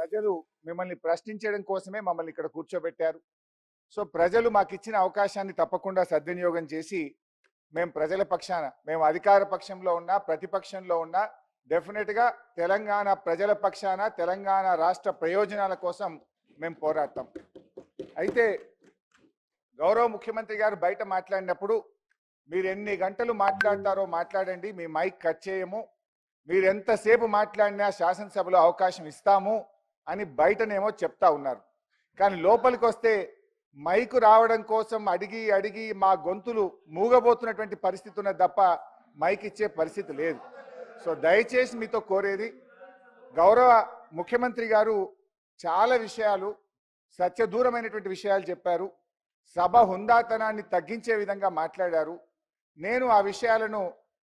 ప్రజలు మిమ్మల్ని ప్రశ్నించడం కోసమే మమ్మల్ని ఇక్కడ కూర్చోబెట్టారు. సో ప్రజలు మాకు ఇచ్చిన అవకాశాన్ని తప్పకుండా సద్వినియోగం చేసి మేము ప్రజల పక్షాన, మేము అధికార పక్షంలో ఉన్నా ప్రతిపక్షంలో ఉన్నా డెఫినెట్గా తెలంగాణ ప్రజల పక్షాన, తెలంగాణ రాష్ట్ర ప్రయోజనాల కోసం మేము పోరాడతాం. అయితే గౌరవ ముఖ్యమంత్రి గారు బయట మాట్లాడినప్పుడు మీరు ఎన్ని గంటలు మాట్లాడతారో మాట్లాడండి, మీ మైక్ కట్ చేయము, మీరు ఎంతసేపు మాట్లాడినా శాసనసభలో అవకాశం ఇస్తాము అని బయటనేమో చెప్తా ఉన్నారు. కానీ లోపలికి వస్తే మైకు రావడం కోసం అడిగి అడిగి మా గొంతులు మూగబోతున్నటువంటి పరిస్థితి ఉన్నది తప్ప మైక్ ఇచ్చే పరిస్థితి లేదు. సో దయచేసి మీతో కోరేది, గౌరవ ముఖ్యమంత్రి గారు చాలా విషయాలు సత్యదూరమైనటువంటి విషయాలు చెప్పారు, సభ హుందాతనాన్ని తగ్గించే విధంగా మాట్లాడారు. నేను ఆ విషయాలను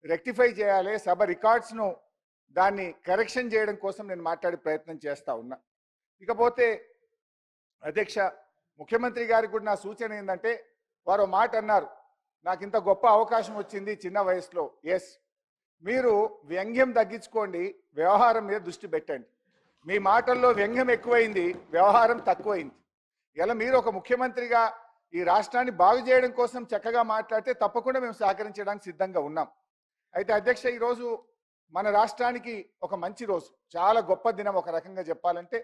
రెక్టిఫై చేయాలి, సభ రికార్డ్స్ను దాన్ని కరెక్షన్ చేయడం కోసం నేను మాట్లాడే ప్రయత్నం చేస్తా ఉన్నా. ఇకపోతే అధ్యక్ష, ముఖ్యమంత్రి గారికి కూడా నా సూచన ఏంటంటే, వారు మాట అన్నారు, నాకు ఇంత గొప్ప అవకాశం వచ్చింది చిన్న వయసులో. ఎస్, మీరు వ్యంగ్యం తగ్గించుకోండి, వ్యవహారం మీద దృష్టి పెట్టండి. మీ మాటల్లో వ్యంగ్యం ఎక్కువైంది, వ్యవహారం తక్కువైంది. ఇలా మీరు ఒక ముఖ్యమంత్రిగా ఈ రాష్ట్రాన్ని బాగు చేయడం కోసం చక్కగా మాట్లాడితే తప్పకుండా మేము సహకరించడానికి సిద్ధంగా ఉన్నాం. అయితే అధ్యక్ష, ఈరోజు మన రాష్ట్రానికి ఒక మంచి రోజు, చాలా గొప్ప దినం. ఒక రకంగా చెప్పాలంటే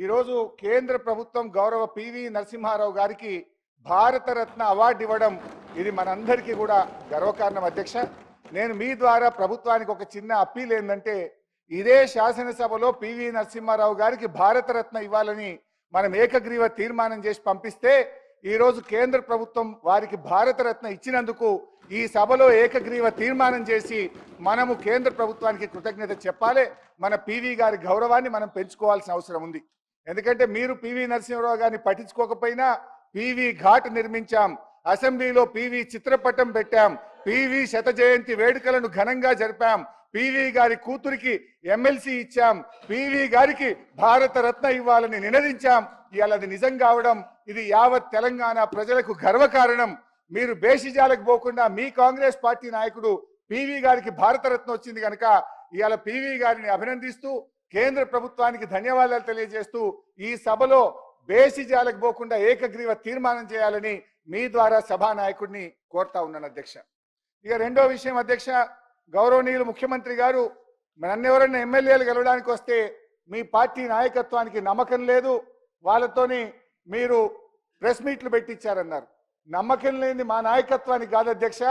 ఈరోజు కేంద్ర ప్రభుత్వం గౌరవ పివి నరసింహారావు గారికి భారతరత్న అవార్డు ఇవ్వడం, ఇది మనందరికీ కూడా గర్వకారణం. అధ్యక్ష, నేను మీ ద్వారా ప్రభుత్వానికి ఒక చిన్న అప్పీల్ ఏంటంటే, ఇదే శాసనసభలో పివి నరసింహారావు గారికి భారతరత్న ఇవ్వాలని మనం ఏకగ్రీవ తీర్మానం చేసి పంపిస్తే, ఈరోజు కేంద్ర ప్రభుత్వం వారికి భారతరత్న ఇచ్చినందుకు ఈ సభలో ఏకగ్రీవ తీర్మానం చేసి మనము కేంద్ర ప్రభుత్వానికి కృతజ్ఞత చెప్పాలి. మన పివి గారి గౌరవాన్ని మనం పెంచుకోవాల్సిన అవసరం ఉంది. ఎందుకంటే మీరు పివి నరసింహారావు గారిని పట్టించుకోకపోయినా పివి ఘాట్ నిర్మించాం, అసెంబ్లీలో పివి చిత్రపటం పెట్టాం, పివి శత జయంతి వేడుకలను ఘనంగా జరిపాం, పివి గారి కూతురికి ఎమ్మెల్సీ ఇచ్చాం, పివి గారికి భారతరత్న ఇవ్వాలని నినదించాం. ఇవాళ అది నిజం కావడం, ఇది యావత్ తెలంగాణ ప్రజలకు గర్వకారణం. మీరు బేసిజాలకు పోకుండా మీ కాంగ్రెస్ పార్టీ నాయకుడు పివి గారికి భారతరత్న వచ్చింది కనుక ఇవాళ పివి గారిని అభినందిస్తూ కేంద్ర ప్రభుత్వానికి ధన్యవాదాలు తెలియజేస్తూ ఈ సభలో బేసిజాలకు పోకుండా ఏకగ్రీవ తీర్మానం చేయాలని మీ ద్వారా సభా నాయకుడిని కోరుతా ఉన్నాను అధ్యక్ష. ఇక రెండో విషయం అధ్యక్ష, గౌరవనీయులు ముఖ్యమంత్రి గారు నన్నెవరన్నా ఎమ్మెల్యేలు గెలవడానికి వస్తే మీ పార్టీ నాయకత్వానికి నమ్మకం లేదు, వాళ్ళతోని మీరు ప్రెస్ మీట్లు పెట్టించారన్నారు. నమ్మకం లేని మా నాయకత్వానికి కాదు అధ్యక్ష,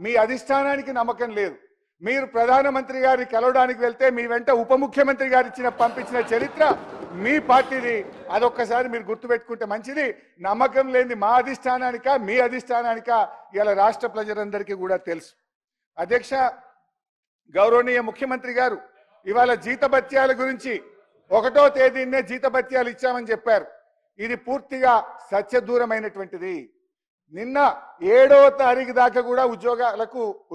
మీ అధిష్టానానికి నమ్మకం లేదు. మీరు ప్రధానమంత్రి గారిని కలవడానికి వెళ్తే మీ వెంట ఉప ముఖ్యమంత్రి గారు పంపించిన చరిత్ర మీ పార్టీది. అదొక్కసారి మీరు గుర్తుపెట్టుకుంటే మంచిది. నమ్మకం లేని మా అధిష్టానానిక మీ అధిష్టానానిక ఇలా రాష్ట్ర ప్రజలందరికీ కూడా తెలుసు. అధ్యక్ష, గౌరవనీయ ముఖ్యమంత్రి గారు ఇవాళ జీతభత్యాల గురించి 1వ తేదీనే జీతభత్యాలు ఇచ్చామని చెప్పారు. ఇది పూర్తిగా సత్యదూరమైనటువంటిది. నిన్న 7వ తారీఖు దాకా కూడా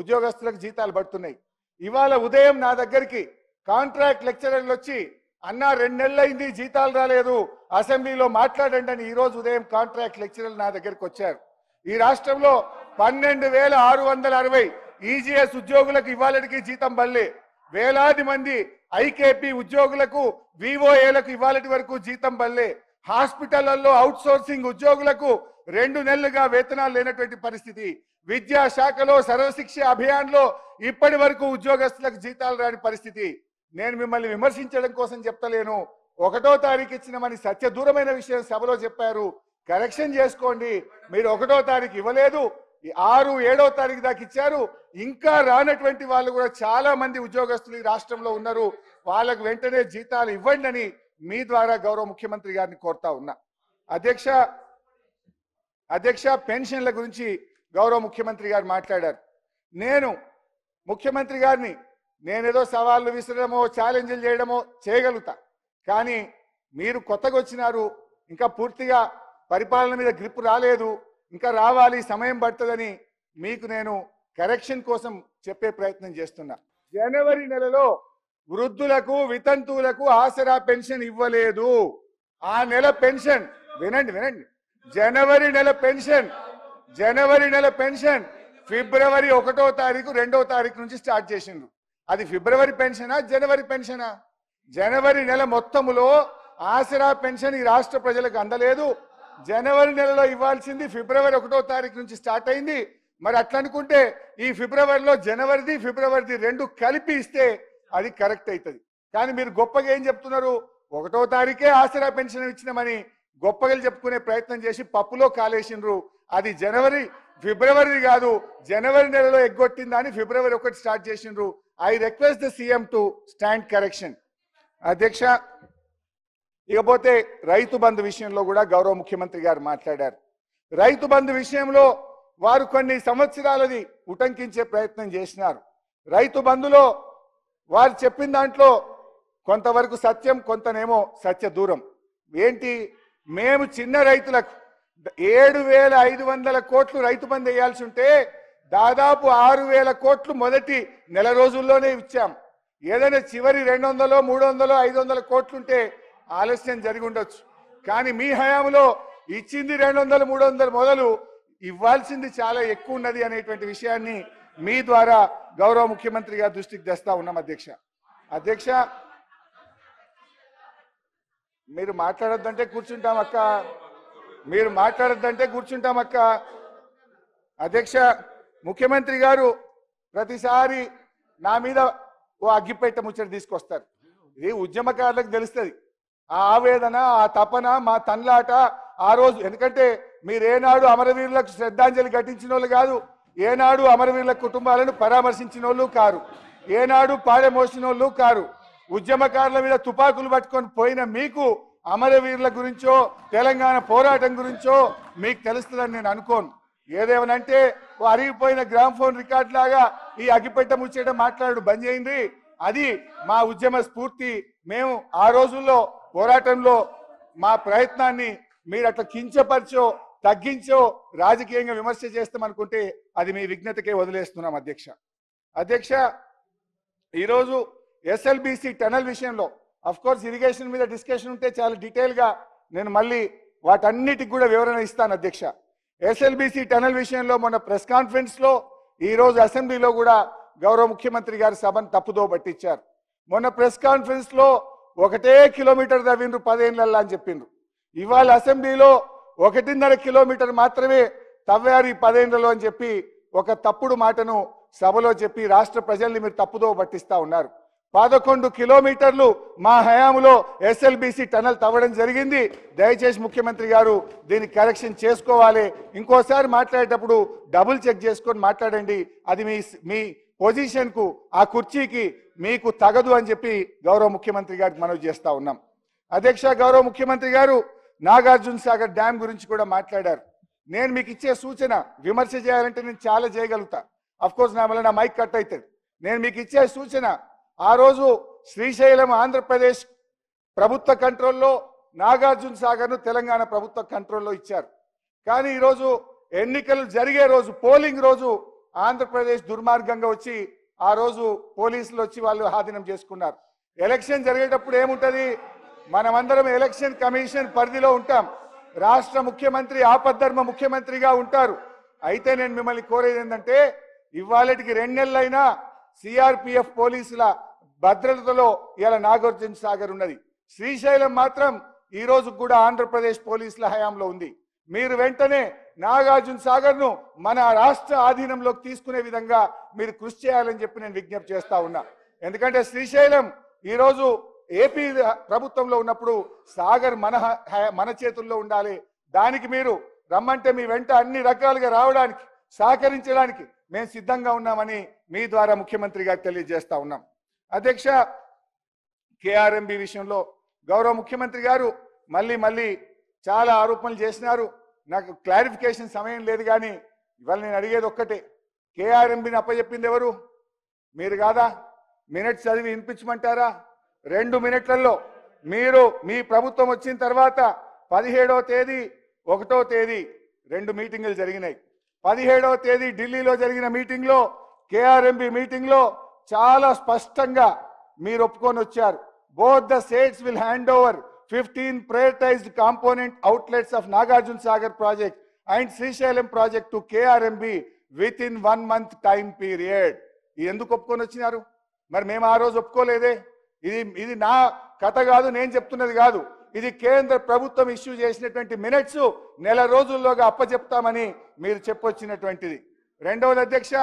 ఉద్యోగస్తులకు జీతాలు పడుతున్నాయి. ఇవాళ ఉదయం నా దగ్గరికి కాంట్రాక్ట్ లెక్చరర్లు వచ్చి, అన్నా 2 నెలలు అయింది జీతాలు రాలేదు, అసెంబ్లీలో మాట్లాడండి అని ఈరోజు ఉదయం కాంట్రాక్ట్ లెక్చరర్లు నా దగ్గరికి వచ్చారు. ఈ రాష్ట్రంలో 12,660 ఈజీఎస్ ఉద్యోగులకు ఇవాళకి జీతం బల్లే, వేలాది మంది ఐకేపీ ఉద్యోగులకు విఓఏలకు ఇవాళటి వరకు జీతం బల్లే, హాస్పిటళ్లలో అవుట్ సోర్సింగ్ ఉద్యోగులకు 2 నెలలుగా వేతనాలు లేనటువంటి పరిస్థితి, విద్యాశాఖలో సర్వశిక్ష అభియాన్ లో ఇప్పటి వరకు ఉద్యోగస్తులకు జీతాలు రాని పరిస్థితి. నేను మిమ్మల్ని విమర్శించడం కోసం చెప్తలేను, 1వ తారీఖు ఇచ్చినమని సత్యదూరమైన విషయం సభలో చెప్పారు, కరెక్షన్ చేసుకోండి. మీరు 1వ తారీఖు ఇవ్వలేదు, 6, 7వ తారీఖు దాకా ఇచ్చారు. ఇంకా రానటువంటి వాళ్ళు కూడా చాలా మంది ఉద్యోగస్తులు ఈ రాష్ట్రంలో ఉన్నారు, వాళ్ళకు వెంటనే జీతాలు ఇవ్వండి అని మీ ద్వారా గౌరవ ముఖ్యమంత్రి గారిని కోరుతా ఉన్నా. అధ్యక్ష, పెన్షన్ల గురించి గౌరవ ముఖ్యమంత్రి గారు మాట్లాడారు. నేను ముఖ్యమంత్రి గారిని నేనేదో సవాళ్ళు విసరడమో ఛాలెంజ్లు చేయడమో చేయగలుగుతా, కానీ మీరు కొత్తగా వచ్చినారు, ఇంకా పూర్తిగా పరిపాలన మీద గ్రిప్ రాలేదు, ఇంకా రావాలి, సమయం పడుతుందని మీకు నేను కరెక్షన్ కోసం చెప్పే ప్రయత్నం చేస్తున్నా. జనవరి నెలలో వృద్ధులకు వితంతువులకు ఆసరా పెన్షన్ ఇవ్వలేదు. ఆ నెల పెన్షన్ వినండి, జనవరి నెల పెన్షన్ ఫిబ్రవరి 1వ తారీఖు 2వ తారీఖు నుంచి స్టార్ట్ చేసిండ్రు. అది ఫిబ్రవరి పెన్షనా జనవరి పెన్షనా? జనవరి నెల మొత్తములో ఆసరా పెన్షన్ ఈ రాష్ట్ర ప్రజలకు అందలేదు. జనవరి నెలలో ఇవ్వాల్సింది ఫిబ్రవరి 1వ తారీఖు నుంచి స్టార్ట్ అయింది. మరి అట్లా అనుకుంటే ఈ ఫిబ్రవరిలో జనవరిది ఫిబ్రవరిది రెండు కలిపి ఇస్తే అది కరెక్ట్ అవుతుంది. కానీ మీరు గొప్పగా ఏం చెప్తున్నారు, 1వ తారీఖే ఆసరా పెన్షన్ ఇచ్చినామని గొప్పగా చెప్పుకునే ప్రయత్నం చేసి పప్పులో కాలేసిండ్రు. అది ఫిబ్రవరి కాదు, జనవరి నెలలో ఎగ్గొట్టిందని ఫిబ్రవరి 1 స్టార్ట్ చేసిండ్రు. I request the CM to stand correction. అధ్యక్ష, ఇకపోతే రైతు బంధు విషయంలో కూడా గౌరవ ముఖ్యమంత్రి గారు మాట్లాడారు. రైతు బంధు విషయంలో వారు కొన్ని సంవత్సరాలది ఉటంకించే ప్రయత్నం చేసినారు. రైతు బంధులో వారు చెప్పిన దాంట్లో కొంతవరకు సత్యం, కొంతనేమో సత్య దూరం. ఏంటి, మేము చిన్న రైతులకు 7,500 కోట్లు రైతు బంధు వేయాల్సి ఉంటే దాదాపు 6,000 కోట్లు మొదటి నెల రోజుల్లోనే ఇచ్చాం. ఏదైనా చివరి 200, 300, 500 కోట్లుంటే ఆలస్యం జరిగి ఉండొచ్చు. కానీ మీ హయాంలో ఇచ్చింది 200, 300 మొదలు ఇవ్వాల్సింది చాలా ఎక్కువ ఉన్నది అనేటువంటి విషయాన్ని మీ ద్వారా గౌరవ ముఖ్యమంత్రి గారి దృష్టికి తెస్తా ఉన్నాం. అధ్యక్ష, మీరు మాట్లాడొద్దంటే కూర్చుంటాం అక్క. అధ్యక్ష, ముఖ్యమంత్రి గారు ప్రతిసారి నా మీద ఓ అగ్గిపెట్ట ముచ్చట తీసుకొస్తారు. ఇది ఉద్యమకారులకు తెలుస్తుంది ఆ ఆవేదన, ఆ తపన, మా తన్లాట ఆ రోజు. ఎందుకంటే మీరేనాడు అమరవీరులకు శ్రద్ధాంజలి ఘటించిన వాళ్ళు కాదు, ఏనాడు అమరవీరుల కుటుంబాలను పరామర్శించిన వాళ్ళు కారు, ఏనాడు పాడెమోసిన వాళ్ళు కారు. ఉద్యమకారుల మీద తుపాకులు పట్టుకొని పోయిన మీకు అమరవీరుల గురించో తెలంగాణ పోరాటం గురించో మీకు తెలుస్తుందని నేను అనుకోను. ఏదేమనంటే అరిగిపోయిన గ్రామ్ఫోన్ రికార్డ్ లాగా ఈ అగ్గిపెట్ట ముచ్చట మాట్లాడు బంద్ చేయండి. అది మా ఉద్యమ స్ఫూర్తి. మేము ఆ రోజుల్లో పోరాటంలో మా ప్రయత్నాన్ని మీరు అట్లా కించపరిచో తగ్గించో రాజకీయంగా విమర్శ చేస్తామనుకుంటే అది మీ విజ్ఞతకే వదిలేస్తున్నాం. అధ్యక్ష, ఈరోజు ఎస్ఎల్బిసి టనల్ విషయంలో అఫ్ కోర్స్ ఇరిగేషన్ మీద డిస్కషన్ ఉంటే చాలా డీటెయిల్గా నేను మళ్ళీ వాటన్నిటికి కూడా వివరణ ఇస్తాను. అధ్యక్ష, ఎస్ఎల్బిసి టనల్ విషయంలో మొన్న ప్రెస్ కాన్ఫరెన్స్లో, ఈరోజు అసెంబ్లీలో కూడా గౌరవ ముఖ్యమంత్రి గారి సభను తప్పుదో పట్టించారు. మొన్న ప్రెస్ కాన్ఫరెన్స్లో 1 కిలోమీటర్ తవ్విండ్రు 10 ఏళ్ళల్లో అని చెప్పిండ్రు. ఇవాళ అసెంబ్లీలో 1.5 కిలోమీటర్ మాత్రమే తవ్వారు ఈ 10 ఏళ్లలో అని చెప్పి ఒక తప్పుడు మాటను సభలో చెప్పి రాష్ట్ర ప్రజల్ని మీరు తప్పుదో పట్టిస్తా ఉన్నారు. 11 కిలోమీటర్లు మా హయాంలో ఎస్ఎల్బిసి టనల్ తవ్వడం జరిగింది. దయచేసి ముఖ్యమంత్రి గారు దీన్ని కరెక్షన్ చేసుకోవాలి. ఇంకోసారి మాట్లాడేటప్పుడు డబుల్ చెక్ చేసుకొని మాట్లాడండి. అది మీ పొజిషన్కు, ఆ కుర్చీకి మీకు తగదు అని చెప్పి గౌరవ ముఖ్యమంత్రి గారికి మనవి చేస్తా ఉన్నాం. అధ్యక్ష, గౌరవ ముఖ్యమంత్రి గారు నాగార్జున సాగర్ డ్యామ్ గురించి కూడా మాట్లాడారు. నేను మీకు ఇచ్చే సూచన, విమర్శ చేయాలంటే నేను చాలా చేయగలుగుతా. అఫ్ కోర్స్ నా వల్ల నా మైక్ కట్ అవుతుంది. నేను మీకు ఇచ్చే సూచన, ఆ రోజు శ్రీశైలం ఆంధ్రప్రదేశ్ ప్రభుత్వ కంట్రోల్లో, నాగార్జున సాగర్ను తెలంగాణ ప్రభుత్వ కంట్రోల్లో ఇచ్చారు. కానీ ఈరోజు ఎన్నికలు జరిగే రోజు, పోలింగ్ రోజు ఆంధ్రప్రదేశ్ దుర్మార్గంగా వచ్చి ఆ రోజు పోలీసులు వచ్చి వాళ్ళు ఆధీనం చేసుకున్నారు. ఎలక్షన్ జరిగేటప్పుడు ఏముంటది, మనమందరం ఎలక్షన్ కమిషన్ పరిధిలో ఉంటాం. రాష్ట్ర ముఖ్యమంత్రి ఆపద్ధర్మ ముఖ్యమంత్రిగా ఉంటారు. అయితే నేను మిమ్మల్ని కోరేది ఏంటంటే, ఇవాళటికి 2 నెలలైనా సిఆర్పిఎఫ్ పోలీసుల భద్రతలో ఇలా నాగార్జున సాగర్ ఉన్నది. శ్రీశైలం మాత్రం ఈ రోజు కూడా ఆంధ్రప్రదేశ్ పోలీసుల హయాంలో ఉంది. మీరు వెంటనే నాగార్జున సాగర్ను మన రాష్ట్ర ఆధీనంలోకి తీసుకునే విధంగా మీరు కృషి చేయాలని చెప్పి నేను విజ్ఞప్తి చేస్తా ఉన్నా. ఎందుకంటే శ్రీశైలం ఈరోజు ఏపీ ప్రభుత్వంలో ఉన్నప్పుడు సాగర్ మన చేతుల్లో ఉండాలి. దానికి మీరు రమ్మంటే మీ వెంట అన్ని రకాలుగా రావడానికి, సహకరించడానికి మేము సిద్ధంగా ఉన్నామని మీ ద్వారా ముఖ్యమంత్రి గారికి తెలియజేస్తా ఉన్నాం. అధ్యక్ష, కేఆర్ఎంబి విషయంలో గౌరవ ముఖ్యమంత్రి గారు మళ్ళీ చాలా ఆరోపణలు చేసినారు. నాకు క్లారిఫికేషన్ సమయం లేదు. కానీ ఇవాళ నేను అడిగేది ఒక్కటే, కేఆర్ఎంబిని అప్పచెప్పింది ఎవరు? మీరు కాదా? మినిట్స్ చదివి వినిపించమంటారా? 2 మినిట్లలో మీరు, మీ ప్రభుత్వం వచ్చిన తర్వాత 17వ తేదీ 1వ తేదీ 2 మీటింగులు జరిగినాయి. 17వ తేదీ ఢిల్లీలో జరిగిన మీటింగ్లో, కేఆర్ఎంబి మీటింగ్లో చాలా స్పష్టంగా మీరు ఒప్పుకొని వచ్చారు. Both the states will hand over 15 prioritized component outlets of Nagarjuna Sagar project and Srisailam project to KRMB within 1 month time period. ఎందుకు ఒప్పుకొని వచ్చినారు? మరి మేము ఆ రోజు ఒప్పుకోలేదే. ఇది నా కథ కాదు, నేను చెప్తున్నది కాదు. ఇది కేంద్ర ప్రభుత్వం ఇష్యూ చేసినటువంటి మినిట్స్ నెల రోజుల్లోగా అప్పచెప్తామని మీరు చెప్పొచ్చినటువంటిది. రెండవది అధ్యక్ష,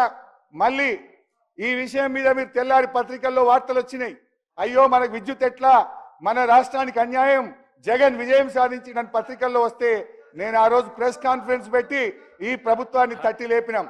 మళ్ళీ ఈ విషయం మీద మీరు తెల్లారి పత్రికల్లో వార్తలు వచ్చినాయి. అయ్యో మనకు విద్యుత్ ఎట్లా, మన రాష్ట్రానికి అన్యాయం, జగన్ విజయం సాధించిన పత్రికల్లో వస్తే నేను ఆ రోజు ప్రెస్ కాన్ఫరెన్స్ పెట్టి ఈ ప్రభుత్వాన్ని తట్టి లేపినాం.